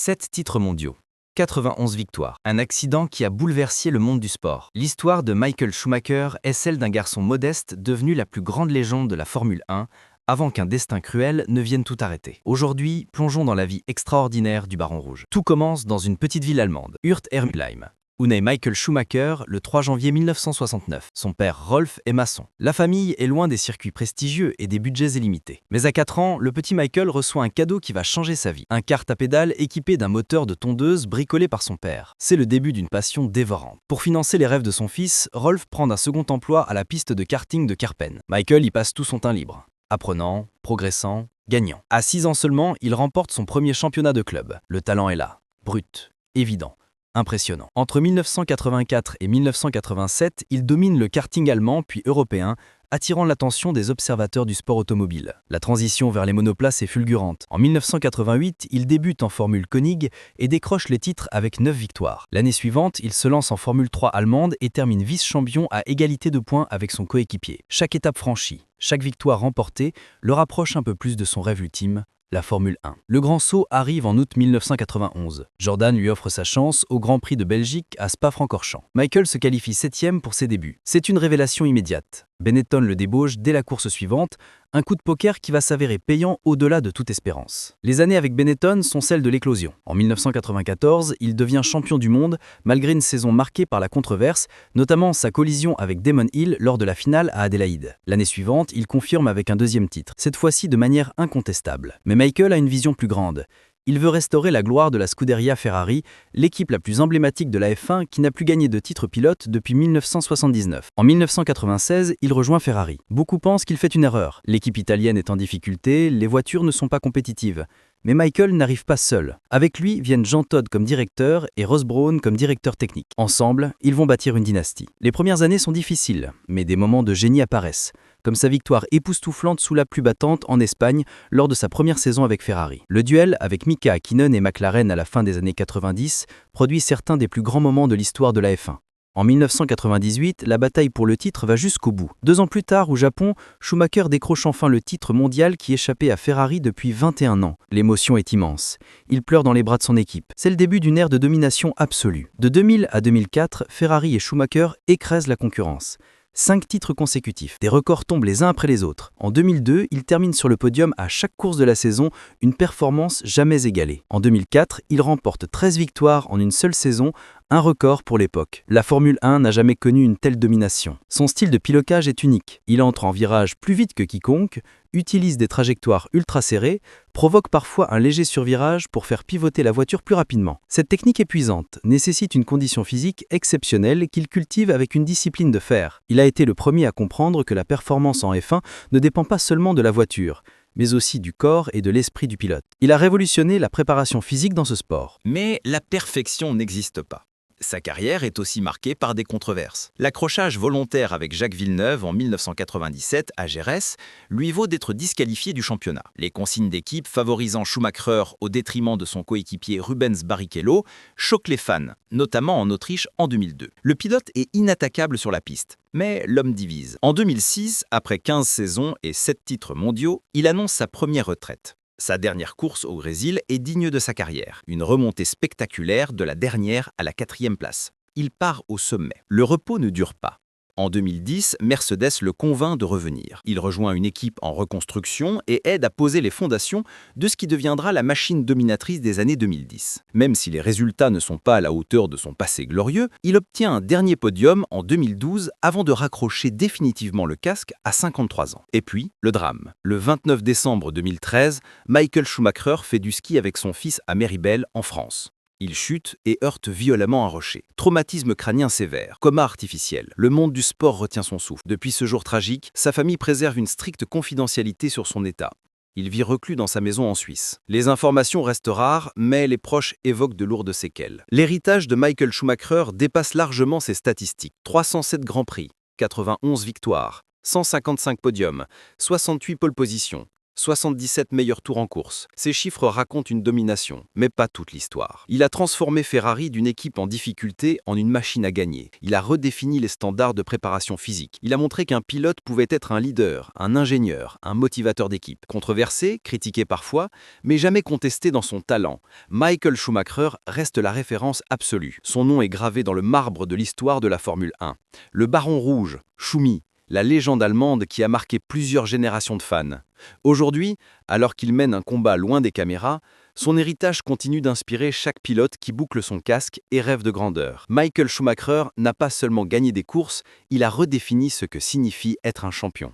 7 titres mondiaux, 91 victoires, un accident qui a bouleversé le monde du sport. L'histoire de Michael Schumacher est celle d'un garçon modeste devenu la plus grande légende de la Formule 1 avant qu'un destin cruel ne vienne tout arrêter. Aujourd'hui, plongeons dans la vie extraordinaire du Baron Rouge. Tout commence dans une petite ville allemande, Hürth-Ermülheim, où naît Michael Schumacher le 3 janvier 1969. Son père Rolf est maçon. La famille est loin des circuits prestigieux et des budgets illimités. Mais à 4 ans, le petit Michael reçoit un cadeau qui va changer sa vie. Un kart à pédales équipé d'un moteur de tondeuse bricolé par son père. C'est le début d'une passion dévorante. Pour financer les rêves de son fils, Rolf prend un second emploi à la piste de karting de Karpen. Michael y passe tout son temps libre, apprenant, progressant, gagnant. À 6 ans seulement, il remporte son premier championnat de club. Le talent est là, brut, évident. Impressionnant. Entre 1984 et 1987, il domine le karting allemand puis européen, attirant l'attention des observateurs du sport automobile. La transition vers les monoplaces est fulgurante. En 1988, il débute en Formule Koenig et décroche les titres avec 9 victoires. L'année suivante, il se lance en Formule 3 allemande et termine vice-champion à égalité de points avec son coéquipier. Chaque étape franchie, chaque victoire remportée le rapproche un peu plus de son rêve ultime, la Formule 1. Le grand saut arrive en août 1991. Jordan lui offre sa chance au Grand Prix de Belgique à Spa-Francorchamps. Michael se qualifie 7e pour ses débuts. C'est une révélation immédiate. Benetton le débauche dès la course suivante, un coup de poker qui va s'avérer payant au-delà de toute espérance. Les années avec Benetton sont celles de l'éclosion. En 1994, il devient champion du monde malgré une saison marquée par la controverse, notamment sa collision avec Damon Hill lors de la finale à Adélaïde. L'année suivante, il confirme avec un deuxième titre, cette fois-ci de manière incontestable. Mais Michael a une vision plus grande. Il veut restaurer la gloire de la Scuderia Ferrari, l'équipe la plus emblématique de la F1 qui n'a plus gagné de titre pilote depuis 1979. En 1996, il rejoint Ferrari. Beaucoup pensent qu'il fait une erreur. L'équipe italienne est en difficulté, les voitures ne sont pas compétitives. Mais Michael n'arrive pas seul. Avec lui viennent Jean Todt comme directeur et Ross Brawn comme directeur technique. Ensemble, ils vont bâtir une dynastie. Les premières années sont difficiles, mais des moments de génie apparaissent, comme sa victoire époustouflante sous la pluie battante en Espagne lors de sa première saison avec Ferrari. Le duel avec Mika Häkkinen et McLaren à la fin des années 90 produit certains des plus grands moments de l'histoire de la F1. En 1998, la bataille pour le titre va jusqu'au bout. 2 ans plus tard, au Japon, Schumacher décroche enfin le titre mondial qui échappait à Ferrari depuis 21 ans. L'émotion est immense. Il pleure dans les bras de son équipe. C'est le début d'une ère de domination absolue. De 2000 à 2004, Ferrari et Schumacher écrasent la concurrence. 5 titres consécutifs. Des records tombent les uns après les autres. En 2002, il termine sur le podium à chaque course de la saison, une performance jamais égalée. En 2004, il remporte 13 victoires en une seule saison, un record pour l'époque. La Formule 1 n'a jamais connu une telle domination. Son style de pilotage est unique. Il entre en virage plus vite que quiconque, utilise des trajectoires ultra serrées, provoque parfois un léger survirage pour faire pivoter la voiture plus rapidement. Cette technique épuisante nécessite une condition physique exceptionnelle qu'il cultive avec une discipline de fer. Il a été le premier à comprendre que la performance en F1 ne dépend pas seulement de la voiture, mais aussi du corps et de l'esprit du pilote. Il a révolutionné la préparation physique dans ce sport. Mais la perfection n'existe pas. Sa carrière est aussi marquée par des controverses. L'accrochage volontaire avec Jacques Villeneuve en 1997 à Jerez lui vaut d'être disqualifié du championnat. Les consignes d'équipe favorisant Schumacher au détriment de son coéquipier Rubens Barrichello choquent les fans, notamment en Autriche en 2002. Le pilote est inattaquable sur la piste, mais l'homme divise. En 2006, après 15 saisons et 7 titres mondiaux, il annonce sa première retraite. Sa dernière course au Brésil est digne de sa carrière. Une remontée spectaculaire de la dernière à la 4e place. Il part au sommet. Le repos ne dure pas. En 2010, Mercedes le convainc de revenir. Il rejoint une équipe en reconstruction et aide à poser les fondations de ce qui deviendra la machine dominatrice des années 2010. Même si les résultats ne sont pas à la hauteur de son passé glorieux, il obtient un dernier podium en 2012 avant de raccrocher définitivement le casque à 53 ans. Et puis, le drame. Le 29 décembre 2013, Michael Schumacher fait du ski avec son fils à Méribel, en France. Il chute et heurte violemment un rocher. Traumatisme crânien sévère, coma artificiel. Le monde du sport retient son souffle. Depuis ce jour tragique, sa famille préserve une stricte confidentialité sur son état. Il vit reclus dans sa maison en Suisse. Les informations restent rares, mais les proches évoquent de lourdes séquelles. L'héritage de Michael Schumacher dépasse largement ses statistiques. 307 grands prix, 91 victoires, 155 podiums, 68 pole positions, 77 meilleurs tours en course. Ces chiffres racontent une domination, mais pas toute l'histoire. Il a transformé Ferrari d'une équipe en difficulté en une machine à gagner. Il a redéfini les standards de préparation physique. Il a montré qu'un pilote pouvait être un leader, un ingénieur, un motivateur d'équipe. Controversé, critiqué parfois, mais jamais contesté dans son talent, Michael Schumacher reste la référence absolue. Son nom est gravé dans le marbre de l'histoire de la Formule 1. Le Baron Rouge, Schumi, la légende allemande qui a marqué plusieurs générations de fans. Aujourd'hui, alors qu'il mène un combat loin des caméras, son héritage continue d'inspirer chaque pilote qui boucle son casque et rêve de grandeur. Michael Schumacher n'a pas seulement gagné des courses, il a redéfini ce que signifie être un champion.